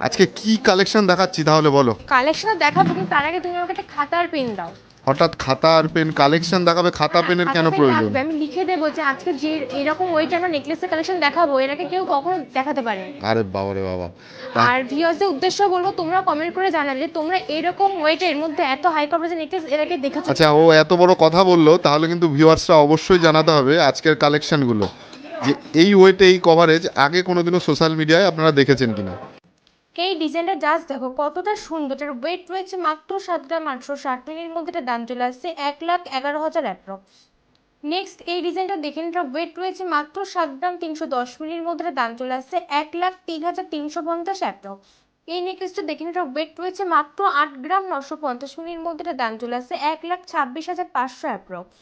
আজকে কি কালেকশন দেখাচ্ছি তাহলে বলো। কালেকশন দেখাবো, কিন্তু তার আগে তুমি আমাকে একটা খাতার পেন দাও। হঠাৎ খাতা আর পেন কালেকশন দেখাবে, খাতা হ্যাঁ, পেনের খাতা কেন পেন প্রয়োজন? লাগবে, আমি লিখে দেবো যে আজকে যে এরকম ওয়েট আমরা নেকলেসের কালেকশন দেখাবো, এর আগে কেউ কখনো দেখাতে পারেনি। আরে বাবা রে বাবা। তা আর ভিউয়ার্সদের উদ্দেশ্য বলবো, তোমরা কমেন্ট করে জানালে যে তোমরা এরকম ওয়েটের মধ্যে এত হাই কভারেজের নেকলেস এর আগে দেখেছো আচ্ছা, কিনা। ও এত বড় কথা বললো, তাহলে কিন্তু ভিউয়ার্সরা অবশ্যই জানাতে হবে আজকের কালেকশনগুলো, যে এই ওয়েটে এই কভারেজ আগে কোনোদিনও সোশ্যাল মিডিয়ায় আপনারা দেখেছেন কিনা। এই ডিজাইনটা জাস্ট দেখো কতটা সুন্দর, এটার ওয়েট রয়েছে মাত্র 7 গ্রাম 860 মিলির মধ্যে, এটা দাম চলে আসছে 1,11,000 অ্যাপ্রক্স। নেক্সট এই ডিজাইনটা দেখে নিন, এটার ওয়েট রয়েছে মাত্র 7 গ্রাম 310 মিলির মধ্যে, এটা দাম চলে আসছে 1,03,350 অ্যাপ্রক্স। এই নেকলেসটা দেখে নিন, এটার ওয়েট রয়েছে মাত্র 8 গ্রাম 950 মিলির মধ্যে, এটা দাম চলে আসছে 1,26,500 অ্যাপ্রক্স।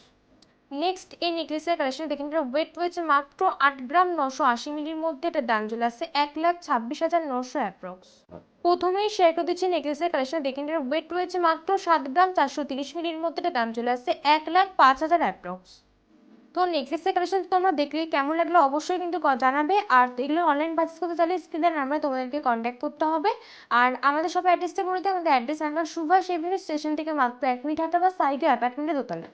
নেক্সট এই নেকলেসের কালেকশন দেখেন, এটা ওয়েট রয়েছে মাত্র 8 গ্রাম 980 মিলির মধ্যে, এটা দাম চলে আসছে 1,26,900 অ্যাপ্রক্স। প্রথমেই শেয়ার করে দিচ্ছি নেকলেসের কালেকশন দেখেন, এটার ওয়েট রয়েছে মাত্র 7 গ্রাম 430 মিলির মধ্যে, এটা দাম চলে আসছে 1,05,000 অ্যাপ্রক্স। তো নেকলেসের কালেকশন তোমরা দেখলে কেমন লাগলো অবশ্যই কিন্তু জানাবে। আর এগুলো অনলাইন পারচেস করতে চাইলে স্ক্রিনের নাম্বারে তোমাদেরকে কন্ট্যাক্ট করতে হবে। আর আমাদের সব অ্যাড্রেসটা বলে দিই, আমাদের অ্যাড্রেস আমরা সুভাষ এভিনিউ স্টেশন থেকে মাত্র 1 মিনিট হাঁটা বা সাইডে অ্যাপার্টমেন্টে দোতলা।